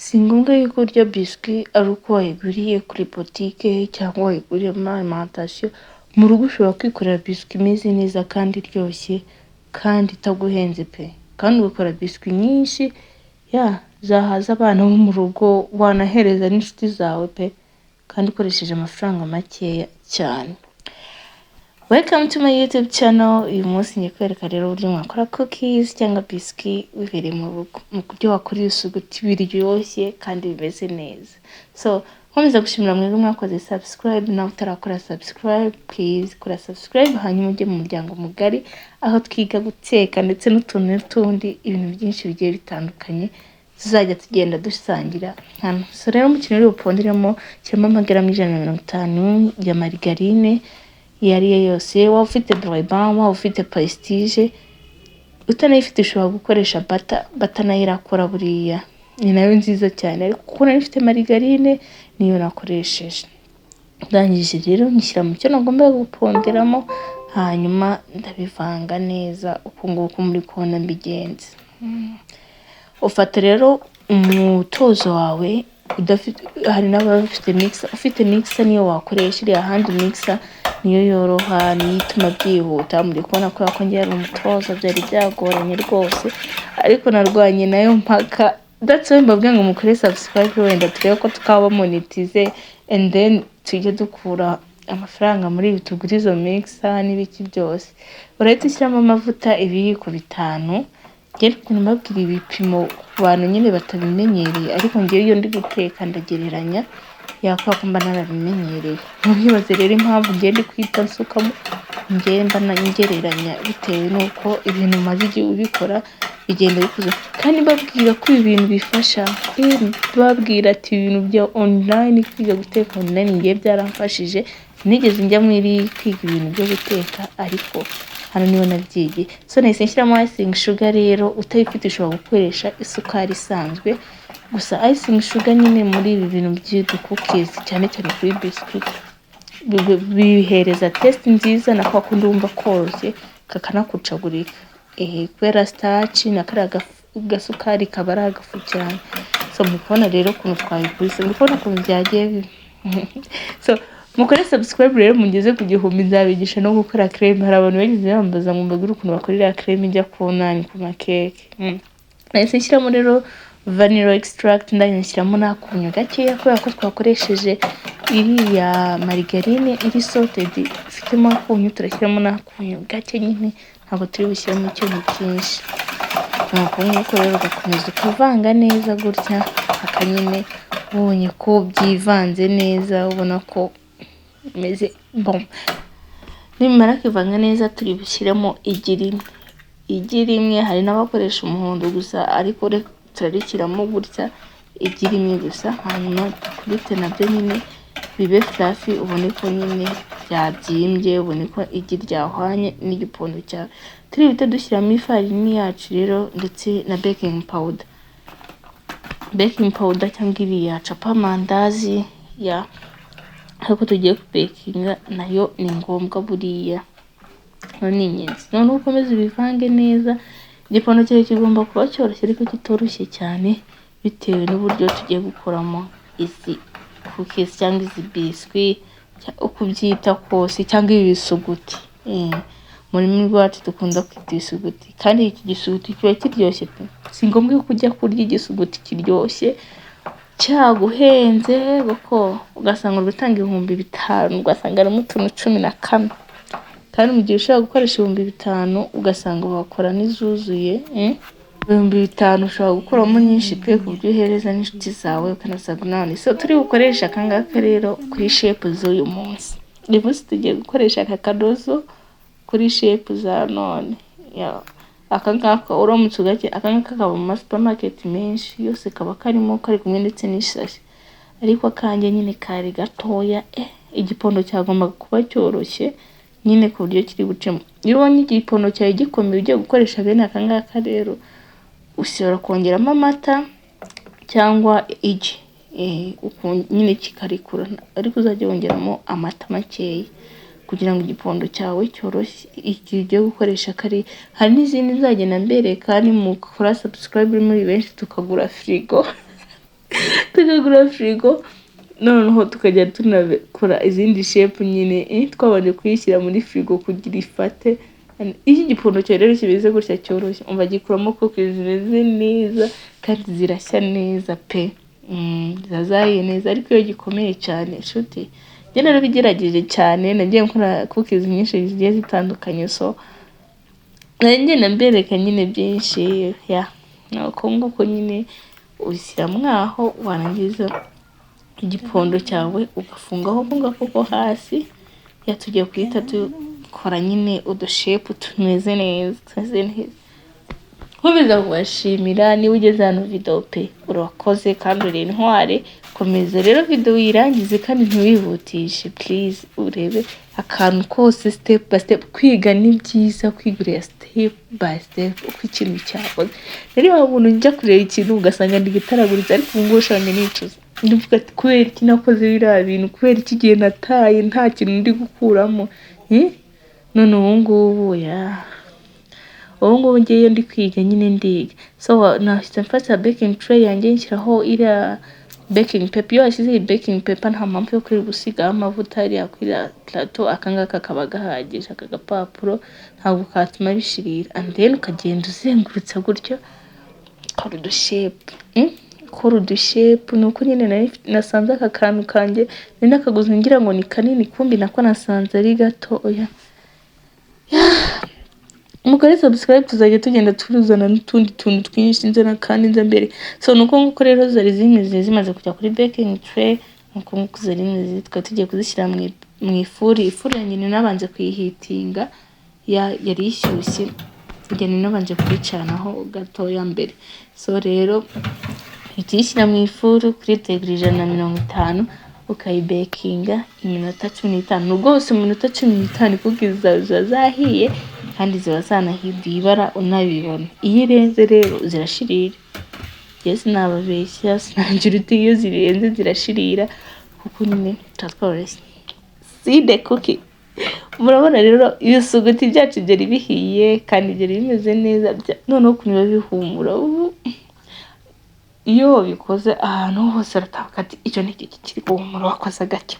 si ngombwa yuko urya biswi ari uko wayiguriye kuri botike cyangwa wayiguriye muri alimentation. Mu rugo ushobora kwikorera biswi imeze neza kandi iryoshye kandi itaguhenze pe, kandi ugakora biswi nyinshi zahaza abana bo mu rugo, wanahereza n'inshuti zawe pe, kandi ukoresheje amafaranga makeya cyane. Welcome to my YouTube channel. Uyu munsi ngiye kwereka rero uburyo mwakora cookies cyangwa biscuit wibereye mu rugo, mu buryo wakora ibisuguti biryoshye kandi bimeze neza. So nkomeza gushimira mwebwe mwakoze subscribe, nawe utarakora subscribe please kora subscribe, hanyuma ujye mu muryango mugari aho twiga guteka ndetse n'utundi ibintu byinshi bigiye bitandukanye tuzajya tugenda dusangira hano. So rero mu kintu uri buponderemo kirimo amagarama 150 ya margarine yariye yose, waba ufite Blanc, waba ufite Prestige, utanayifite ushobora gukoresha butter nayo irakora buriya, ni nayo nziza cyane, ariko kuko nari mfite margarine niyo nakoresheje. Ndangije rero nishyira mu cyo nagomba guponderamo, hanyuma ndabivanga neza uko nguko muri kubona mbigenze. Ufata rero umutozo wawe udafite, hari n'abafite mixer, ufite mixer niyo wakoresha, iriya hand mixer niyo yoroha, niyo ituma byihuta. Muri kubona ko yakongera ari umutozo byari byagoranye rwose, ariko narwanye nayo mpaka. That's why mbabwira ngo mukore subscribe wenda turebe ko tukaba monetize, and then tujye dukura amafaranga muri tugura izo mixer n'ibiki byose. Urahita ushyiramo amavuta ibiyiko 5. Ngende ukuntu mbabwira ibipimo ku bantu nyine batabimenyereye, ariko ngiye iyo ndi guteka ndagereranya yakora ko mba narabimenyereye. Ntubibaze rero impamvu ngende kwita nsukamo, ngenda ngereranya bitewe nuko ibintu maze igihe ubikora bigenda bikuza. Kandi babwira ko ibintu bifasha, babwira ati ibintu bya online, kwiga guteka online ngiye byaramfashije. Nigeze njya muri kwiga ibintu byo guteka, ariko hano niho nabyigiye. So nahise nshyiramo icing sugar. Rero utayifite ushobora gukoresha isukari isanzwe, gusa icing sugar nyine muri ibi bintu by'udu cookies cyane cyane kuri biscuit bihereza taste nziza, na kwa kundi wumva koroshye kakanakucagurika. Kubera starch na kariya gasukari kaba ari agafu cyane. So mukubona rero ukuntu twabikubise, mukubona ukuntu byagiye. So mukore subscribe rero mugeze ku 1000, nzabigisha no gukora creme. Hari abantu bagize bambaza ngo mbagire ukuntu bakorera creme ijya ku nani ku makeke. Nahise nshyiramo rero vanilla extract, ndanyishyiramo n'akunyu gakeya kubera ko twakoresheje iriya margarine iri salted, ifitemo akunyu, turashyiramo n'akunyu gake nyine, ntabwo turi bushyiramo ikintu cyinshi. Nuko rero ugakomeza ukavanga neza gutya akanyine, ubonye ko byivanze neza, ubona ko meze bon. Nimara kivanga neza turi bushyiremo igi rimwe. Hari n'abakoresha umuhondo gusa, ariko turarikiramo gutya igi rimwe gusa, hanyuma kubite nabyo nyine bibe fluffy, ubone ko nyine byabyimbye, ubone ko igi ryahwanye n'igipondo cyawe. Turi bite dushyiramo ifarini yacu rero ndetse na baking powder cyangwa iriya capa mandazi ariko tugiye kubekinga nayo ni ngombwa buriya, ni ingenzi. None ukomeza ibivange neza. Igipondo cyawe kigomba kuba cyoroshye ariko kitoroshye cyane, bitewe n'uburyo tugiye gukoramo izi cookies cyangwa izi biscuit, uko byita kose, cyangwa ibisuguti. Muri mwe rwacu dukunda kwita ibisuguti, kandi iki gisuguti kiba kiryoshye pe. Si ngombwa ko ujya kurya igisuguti kiryoshye cyaguhenze kuko ugasanga urutanga 5000, ugasanga arimo utuntu 14. Kandi mu gihe ushaka gukoresha 5000 ugasanga wakora n'izuzuye. 5000 ushobora gukoramo nyinshi pe, ku buryo uhereza n'inshuti zawe ukanasaga none. So turi gukoresha akangaka rero kuri shape z'uyu munsi. Uyu munsi tugiye gukoresha aka kadozo kuri shape za none. Akangaka uramutse ugake, akangaka kaba mu supermarket menshi yose kaba karimo, kari kumwe ndetse n'ishashi, ariko akanjye nyine kari gatoya. Igipondo cyagomba kuba cyoroshye nyine ku buryo kiri bucemo. Iyo ubonye igipondo cyawe gikomeye ugiye gukoresha bene akangaka rero, ushobora kongeramo amata cyangwa igi, nyine kikarikura, ariko uzajya wongeramo amata makeya kugira ngo igipondo cyawe cyoroshye igihe ugiye gukoresha kari. Hari n'izindi nzagenda mbereka, ni mukora subscribe muri benshi tukagura frigo tukagura firigo noneho tukajya tunakora izindi shape nyine twabanje kuyishyira muri firigo kugira ifate. Iki gipondo cyo rero kimeze gutya cyoroshye umva gikuramo cookies zimeze neza kandi zirashya neza pe zazaye neza. Ariko iyo gikomeye cyane inshuti njye narabigerageje cyane nagiye nkora cookies nyinshi zigiye zitandukanye so nanjye nambereka nyine byinshi ya nakongo ko nyine ushyira mwaho warangiza igipondo cyawe ugafungaho ko hasi tugiye kwita dukora nyine udushepu tumeze neza nkomeza kubashimira niba ugeze hano video pe urakoze kandi uri intware. Komeza rero video yirangize kandi ntiwihutishe please urebe akantu kose step by step. Kwiga ni byiza kwigurira step by step uko ikintu cyakoze. Rero wabona njya kureba ikintu ugasanga ndigitaraguritse ariko ngo ushanje nicuza ndivuga ati kubera iki nakoze biriya bintu kubera iki gihe nataye nta kintu ndi gukuramo none ubu ngubu ngiye ndi kwiga nyine ndiga. So nahise mfata baking tray yanjye nshyiraho iriya baking paper. Iyo washyizeho baking paper nta mpamvu yo kuri gusigaho amavuta ariya kuri plateau. Akangaka kaba gahagije aka gapapuro ntabwo katuma bishirira and then ukagenda uzengurutsa gutyo kora udushepu nuko nyine nasanze aka kantu kanjye nari nakaguze ngira ngo ni kanini kumbi nako nasanze ari gatoya. Mukore subscribe tuzajya tugenda turuzana n'utundi tuntu twinshi nzana kandi nza mbere. So nuko nguko rero zari zimaze kujya kuri baking tray nuko nguko zari zimeze tugiye kuzishyira mu ifuri yanjye nabanje kuyihitinga yari ishyushye njye nabanje kubicanaho gatoya mbere. So rero ukishyira mu ifuru kuri degre 150 ukayibekinga iminota 15 rwose mu minota 15 cookies zahiye kandi ziba zanahinduye ibara unabibona. Iyo irenze rero zirashirira. Yes nababeshya sinangira uti iyo zirenze zirashirira kuko nyine tatworoshye. See the cookie. Murabona rero iyo suguti byacu byari bihiye kandi byari bimeze neza noneho kunywa bihumura. Ubu iyo bikoze ahantu hose ratabuka ati icyo ni kiri guhumura wakoza gake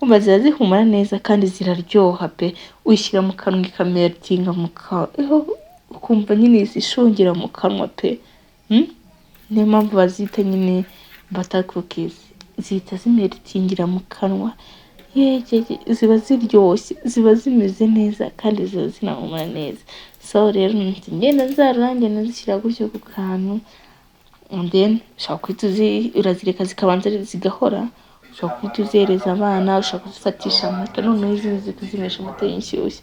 umva zihumura neza kandi ziraryoha pe. Ushyira mu kanwa ikameltinga mu kanwa ukumva nyine zishongera mu kanwa pe. Niyo mpamvu bazita nyine butter cookies zita zimeltingira mu kanwa ziba ziryoshye ziba zimeze neza kandi ziba zinahumura neza. So rero ngenda nzarange nazishyira gutyo ku kantu and then ushaka kwita urazireka zikabanza zigahora. Ushaka kwita uzereza abana ushaka kuzifatisha amata noneho izi kuzimesha amata y'inshyushyu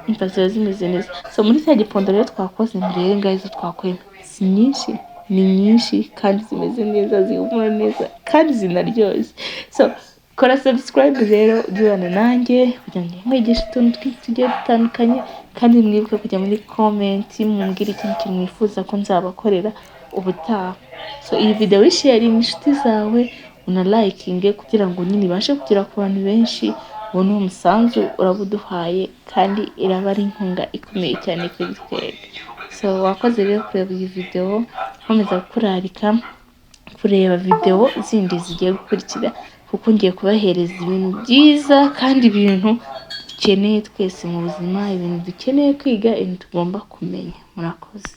imva ziba zimeze neza. So muri cya gipondo rero twakoze mbere ngaho twakoye si nyinshi ni nyinshi kandi zimeze neza zihumura neza kandi zinaryoshye. So kora subscribe rero ujyana nanjye kugira ngo nkwigishe utuntu tugiye dutandukanye kandi mwibuke kujya muri comment mumbwire ikintu mwifuza ko nzabakorera ubutaha. So iyi video wishare inshuti zawe una liking kugira ngo nyine ibashe kugera ku bantu benshi. Ubone umusanzu urabuduhaye kandi iraba ari inkunga ikomeye cyane kuri twebwe. So wakoze rero kureba iyi video nkomeza kurarika kureba video zindi zigiye gukurikira kuko ngiye kubahereza ibintu byiza kandi ibintu dukeneye twese mu buzima, ibintu dukeneye kwiga, ibintu tugomba kumenya. Murakoze.